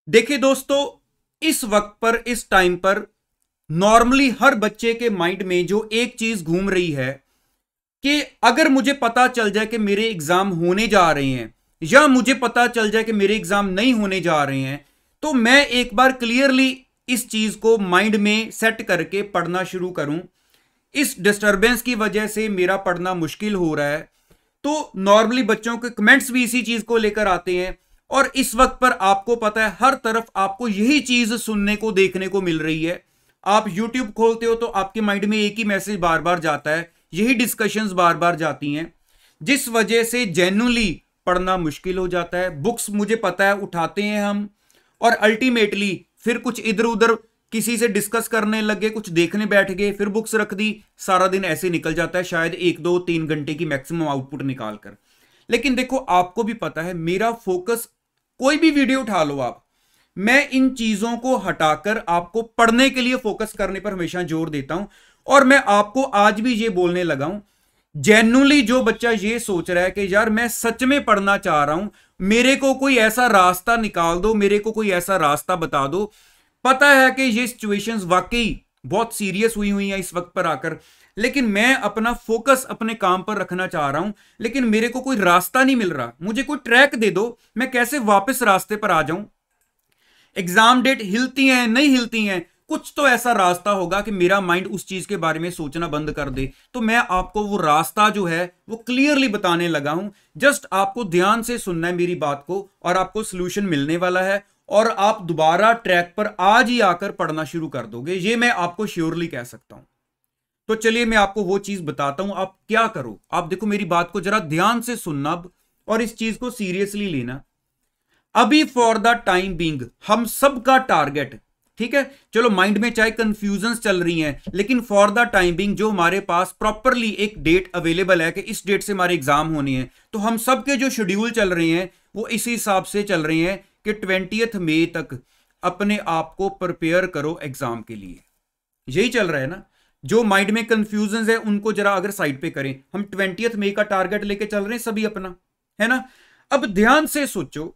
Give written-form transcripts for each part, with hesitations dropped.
देखिए दोस्तों, इस वक्त पर इस टाइम पर नॉर्मली हर बच्चे के माइंड में जो एक चीज घूम रही है कि अगर मुझे पता चल जाए कि मेरे एग्जाम होने जा रहे हैं या मुझे पता चल जाए कि मेरे एग्जाम नहीं होने जा रहे हैं, तो मैं एक बार क्लियरली इस चीज को माइंड में सेट करके पढ़ना शुरू करूं। इस डिस्टरबेंस की वजह से मेरा पढ़ना मुश्किल हो रहा है। तो नॉर्मली बच्चों के कमेंट्स भी इसी चीज को लेकर आते हैं और इस वक्त पर आपको पता है हर तरफ आपको यही चीज सुनने को देखने को मिल रही है। आप YouTube खोलते हो तो आपके माइंड में एक ही मैसेज बार बार जाता है, यही डिस्कशंस बार बार जाती हैं, जिस वजह से जेन्युइनली पढ़ना मुश्किल हो जाता है। बुक्स मुझे पता है उठाते हैं हम और अल्टीमेटली फिर कुछ इधर उधर किसी से डिस्कस करने लगे, कुछ देखने बैठ गए, फिर बुक्स रख दी, सारा दिन ऐसे निकल जाता है, शायद 1 2 3 घंटे की मैक्सिमम आउटपुट निकालकर। लेकिन देखो, आपको भी पता है मेरा फोकस, कोई भी वीडियो उठा लो आप, मैं इन चीजों को हटाकर आपको पढ़ने के लिए फोकस करने पर हमेशा जोर देता हूं। और मैं आपको आज भी ये बोलने लगा हूं, जेन्युइनली जो बच्चा ये सोच रहा है कि यार मैं सच में पढ़ना चाह रहा हूं, मेरे को कोई ऐसा रास्ता निकाल दो, मेरे को कोई ऐसा रास्ता बता दो। पता है कि ये सिचुएशंस वाकई बहुत सीरियस हुई हैं इस वक्त पर आकर, लेकिन मैं अपना फोकस अपने काम पर रखना चाह रहा हूं, लेकिन मेरे को कोई रास्ता नहीं मिल रहा। मुझे कोई ट्रैक दे दो, मैं कैसे वापस रास्ते पर आ जाऊं। एग्जाम डेट हिलती हैं नहीं हिलती हैं, कुछ तो ऐसा रास्ता होगा कि मेरा माइंड उस चीज के बारे में सोचना बंद कर दे। तो मैं आपको वो रास्ता जो है वो क्लियरली बताने लगा हूं। जस्ट आपको ध्यान से सुनना है मेरी बात को और आपको सोल्यूशन मिलने वाला है और आप दोबारा ट्रैक पर आज ही आकर पढ़ना शुरू कर दोगे, ये मैं आपको श्योरली कह सकता हूं। तो चलिए मैं आपको वो चीज बताता हूं, आप क्या करो। आप देखो, मेरी बात को जरा ध्यान से सुनना अब और इस चीज को सीरियसली लेना। अभी फॉर द टाइम बीइंग हम सबका टारगेट, ठीक है, चलो माइंड में चाहे कंफ्यूजन्स चल रही हैं, लेकिन फॉर द टाइम बीइंग जो हमारे पास प्रॉपरली एक डेट अवेलेबल है कि इस डेट से हमारे एग्जाम होने हैं, तो हम सबके जो शेड्यूल चल रहे हैं वो इसी हिसाब से चल रहे हैं कि 20 मई तक अपने आप को प्रिपेयर करो एग्जाम के लिए। यही चल रहा है ना। जो माइंड में कंफ्यूजन है उनको जरा अगर साइड पे करें, हम 20 मई का टारगेट लेके चल रहे हैं सभी अपना, है ना। अब ध्यान से सोचो,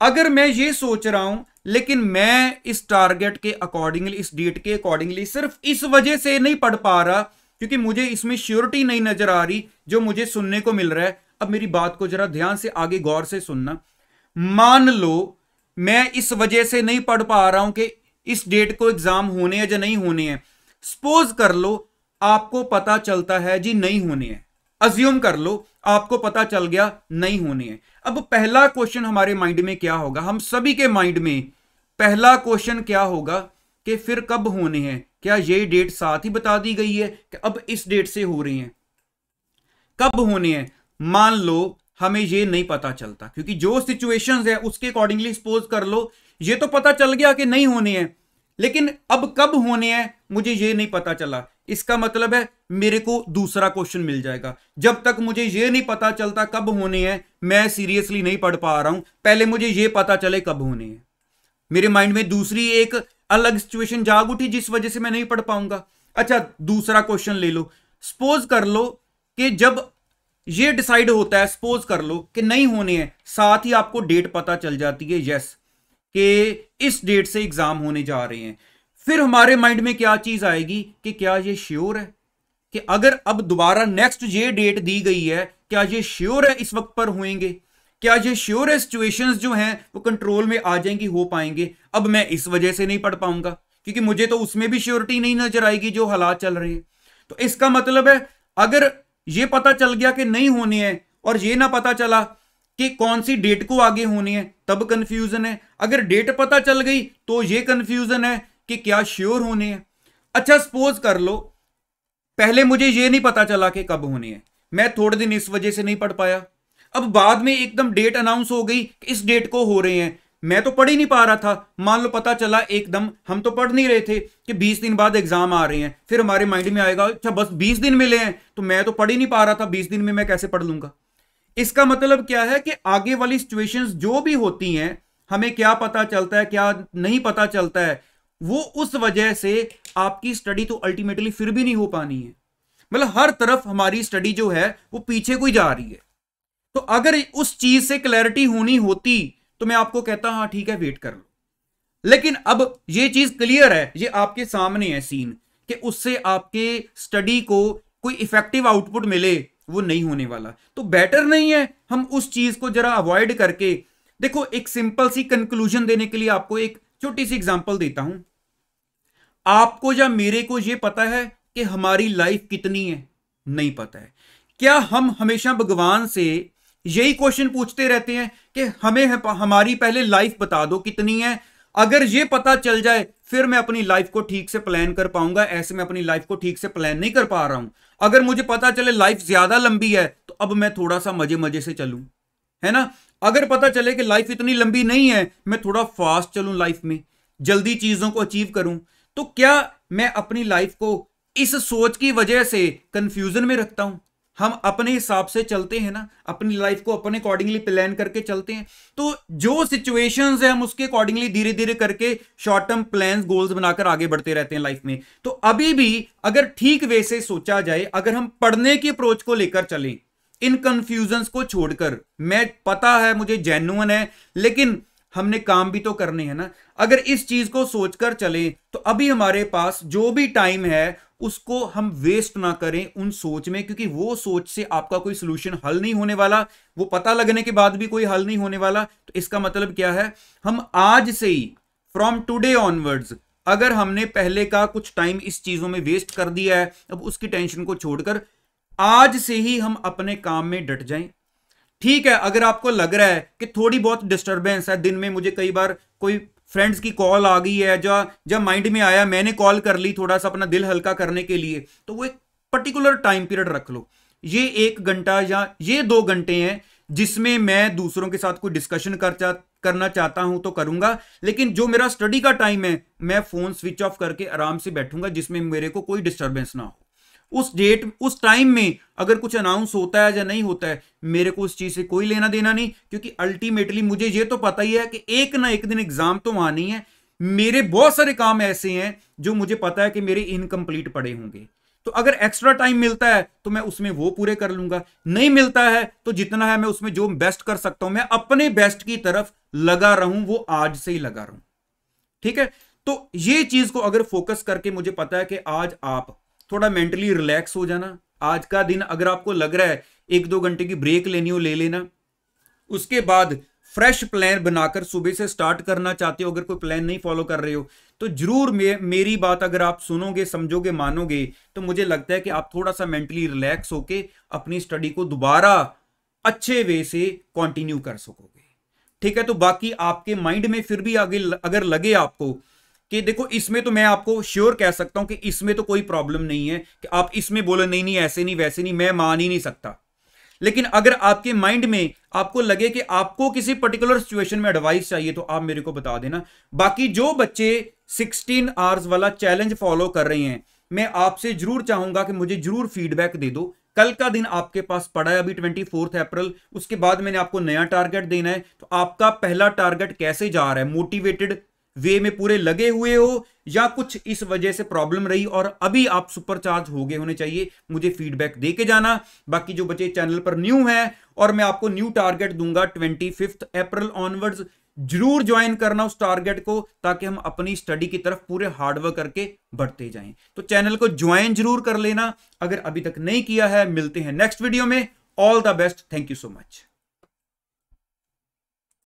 अगर मैं ये सोच रहा हूं लेकिन मैं इस टारगेट के अकॉर्डिंगली, इस डेट के अकॉर्डिंगली सिर्फ इस वजह से नहीं पढ़ पा रहा क्योंकि मुझे इसमें श्योरिटी नहीं नजर आ रही जो मुझे सुनने को मिल रहा है। अब मेरी बात को जरा ध्यान से आगे गौर से सुनना। मान लो मैं इस वजह से नहीं पढ़ पा रहा हूं कि इस डेट को एग्जाम होने हैं या नहीं होने हैं। सपोज कर लो आपको पता चलता है जी नहीं होने हैं, अज्यूम कर लो आपको पता चल गया नहीं होने हैं। अब पहला क्वेश्चन हमारे माइंड में क्या होगा, हम सभी के माइंड में पहला क्वेश्चन क्या होगा कि फिर कब होने हैं। क्या ये डेट साथ ही बता दी गई है कि अब इस डेट से हो रही हैं, कब होने हैं। मान लो हमें ये नहीं पता चलता क्योंकि जो सिचुएशंस है उसके अकॉर्डिंगली सपोज कर लो ये तो पता चल गया कि नहीं होने हैं, लेकिन अब कब होने हैं मुझे ये नहीं पता चला। इसका मतलब है मेरे को दूसरा क्वेश्चन मिल जाएगा। जब तक मुझे ये नहीं पता चलता कब होने हैं, मैं सीरियसली नहीं पढ़ पा रहा हूं। पहले मुझे ये पता चले कब होने हैं। मेरे माइंड में दूसरी एक अलग सिचुएशन जाग उठी जिस वजह से मैं नहीं पढ़ पाऊंगा। अच्छा, दूसरा क्वेश्चन ले लो। सपोज कर लो कि जब ये डिसाइड होता है, सपोज कर लो कि नहीं होने हैं, साथ ही आपको डेट पता चल जाती है यस कि इस डेट से एग्जाम होने जा रहे हैं। फिर हमारे माइंड में क्या चीज आएगी कि क्या ये श्योर है कि अगर अब दोबारा नेक्स्ट ये डेट दी गई है, क्या ये श्योर है इस वक्त पर होंगे, क्या ये श्योर है सिचुएशंस जो हैं वो कंट्रोल में आ जाएंगी, हो पाएंगे। अब मैं इस वजह से नहीं पढ़ पाऊंगा क्योंकि मुझे तो उसमें भी श्योरिटी नहीं नजर आएगी जो हालात चल रहे हैं। तो इसका मतलब है अगर ये पता चल गया कि नहीं होने हैं और ये ना पता चला कि कौन सी डेट को आगे होने हैं, तब कंफ्यूजन है। अगर डेट पता चल गई तो ये कंफ्यूजन है कि क्या श्योर होने हैं। अच्छा, सपोज कर लो पहले मुझे ये नहीं पता चला कि कब होने हैं, मैं थोड़े दिन इस वजह से नहीं पढ़ पाया। अब बाद में एकदम डेट अनाउंस हो गई कि इस डेट को हो रहे हैं, मैं तो पढ़ ही नहीं पा रहा था। मान लो पता चला एकदम, हम तो पढ़ नहीं रहे थे कि 20 दिन बाद एग्जाम आ रहे हैं, फिर हमारे माइंड में आएगा अच्छा बस 20 दिन मिले हैं तो मैं तो पढ़ ही नहीं पा रहा था, 20 दिन में मैं कैसे पढ़ लूंगा। इसका मतलब क्या है कि आगे वाली सिचुएशंस जो भी होती हैं हमें क्या पता चलता है क्या नहीं पता चलता है, वो उस वजह से आपकी स्टडी तो अल्टीमेटली फिर भी नहीं हो पानी है। मतलब हर तरफ हमारी स्टडी जो है वो पीछे को ही जा रही है। तो अगर उस चीज से क्लैरिटी होनी होती तो मैं आपको कहता हाँ ठीक है वेट कर लो, लेकिन अब ये चीज क्लियर है, ये आपके सामने है सीन, कि उससे आपके स्टडी को कोई इफेक्टिव आउटपुट मिले वो नहीं होने वाला। तो बेटर नहीं है हम उस चीज को जरा अवॉइड करके, देखो एक सिंपल सी कंक्लूजन देने के लिए आपको एक छोटी सी एग्जांपल देता हूं। आपको या मेरे को यह पता है कि हमारी लाइफ कितनी है? नहीं पता है। क्या हम हमेशा भगवान से यही क्वेश्चन पूछते रहते हैं कि हमें हमारी पहले लाइफ बता दो कितनी है, अगर ये पता चल जाए फिर मैं अपनी लाइफ को ठीक से प्लान कर पाऊंगा, ऐसे मैं अपनी लाइफ को ठीक से प्लान नहीं कर पा रहा हूं। अगर मुझे पता चले लाइफ ज्यादा लंबी है तो अब मैं थोड़ा सा मजे मजे से चलूं, है ना। अगर पता चले कि लाइफ इतनी लंबी नहीं है, मैं थोड़ा फास्ट चलूं लाइफ में, जल्दी चीजों को अचीव करूं। तो क्या मैं अपनी लाइफ को इस सोच की वजह से कंफ्यूजन में रखता हूं? हम अपने हिसाब से चलते हैं ना, अपनी लाइफ को अपने अकॉर्डिंगली प्लान करके चलते हैं। तो जो सिचुएशंस है हम उसके अकॉर्डिंगली धीरे धीरे करके शॉर्ट टर्म प्लान्स गोल्स बनाकर आगे बढ़ते रहते हैं लाइफ में। तो अभी भी अगर ठीक वे से सोचा जाए, अगर हम पढ़ने की अप्रोच को लेकर चलें, इन कंफ्यूजन्स को छोड़कर, मैं पता है मुझे जेन्युइन है लेकिन हमने काम भी तो करने हैं ना, अगर इस चीज को सोचकर चले तो अभी हमारे पास जो भी टाइम है उसको हम वेस्ट ना करें उन सोच में, क्योंकि वो सोच से आपका कोई सोल्यूशन हल नहीं होने वाला, वो पता लगने के बाद भी कोई हल नहीं होने वाला। तो इसका मतलब क्या है, हम आज से ही फ्रॉम टुडे ऑनवर्ड्स, अगर हमने पहले का कुछ टाइम इस चीजों में वेस्ट कर दिया है, अब उसकी टेंशन को छोड़कर आज से ही हम अपने काम में डट जाएं। ठीक है, अगर आपको लग रहा है कि थोड़ी बहुत डिस्टरबेंस है, दिन में मुझे कई बार कोई फ्रेंड्स की कॉल आ गई है, जब माइंड में आया मैंने कॉल कर ली थोड़ा सा अपना दिल हल्का करने के लिए, तो वो एक पर्टिकुलर टाइम पीरियड रख लो। ये 1 घंटा या ये 2 घंटे हैं जिसमें मैं दूसरों के साथ कोई डिस्कशन करना चाहता हूं तो करूंगा, लेकिन जो मेरा स्टडी का टाइम है मैं फोन स्विच ऑफ करके आराम से बैठूंगा जिसमें मेरे को कोई डिस्टर्बेंस ना हो। उस डेट उस टाइम में अगर कुछ अनाउंस होता है या नहीं होता है, मेरे को उस चीज से कोई लेना देना नहीं, क्योंकि अल्टीमेटली मुझे ये तो पता ही है कि एक ना एक दिन एग्जाम तो आनी है। मेरे बहुत सारे काम ऐसे हैं जो मुझे पता है कि मेरे इनकम्प्लीट पड़े होंगे, तो अगर एक्स्ट्रा टाइम मिलता है तो मैं उसमें वो पूरे कर लूंगा, नहीं मिलता है तो जितना है मैं उसमें जो बेस्ट कर सकता हूं, मैं अपने बेस्ट की तरफ लगा रहूं, वो आज से ही लगा रहूं। ठीक है, तो ये चीज को अगर फोकस करके, मुझे पता है कि आज आप थोड़ा मेंटली रिलैक्स हो जाना, आज का दिन अगर आपको लग रहा है 1-2 घंटे की ब्रेक लेनी हो ले लेना, उसके बाद फ्रेश प्लान बनाकर सुबह से स्टार्ट करना चाहते हो। अगर कोई प्लान नहीं फॉलो कर रहे हो तो जरूर मेरी बात अगर आप सुनोगे, समझोगे, मानोगे, तो मुझे लगता है कि आप थोड़ा सा मेंटली रिलैक्स होके अपनी स्टडी को दोबारा अच्छे वे से कंटिन्यू कर सकोगे। ठीक है, तो बाकी आपके माइंड में फिर भी आगे अगर लगे आपको कि देखो इसमें तो मैं आपको श्योर कह सकता हूं कि इसमें तो कोई प्रॉब्लम नहीं है, कि आप इसमें बोलो नहीं नहीं ऐसे नहीं वैसे नहीं, मैं मान ही नहीं सकता, लेकिन अगर आपके माइंड में आपको लगे कि आपको किसी पर्टिकुलर सिचुएशन में एडवाइस चाहिए तो आप मेरे को बता देना। बाकी जो बच्चे 16 आवर्स वाला चैलेंज फॉलो कर रहे हैं, मैं आपसे जरूर चाहूंगा कि मुझे जरूर फीडबैक दे दो। कल का दिन आपके पास पड़ा है अभी 24 अप्रैल, उसके बाद मैंने आपको नया टारगेट देना है। तो आपका पहला टारगेट कैसे जा रहा है, मोटिवेटेड वे में पूरे लगे हुए हो या कुछ इस वजह से प्रॉब्लम रही और अभी आप सुपरचार्ज हो गए होने चाहिए, मुझे फीडबैक दे के जाना। बाकी जो बच्चे चैनल पर न्यू हैं और मैं आपको न्यू टारगेट दूंगा 25 अप्रैल ऑनवर्ड्स, जरूर ज्वाइन करना उस टारगेट को, ताकि हम अपनी स्टडी की तरफ पूरे हार्डवर्क करके बढ़ते जाएं। तो चैनल को ज्वाइन जरूर कर लेना अगर अभी तक नहीं किया है। मिलते हैं नेक्स्ट वीडियो में। All the best, thank you so much.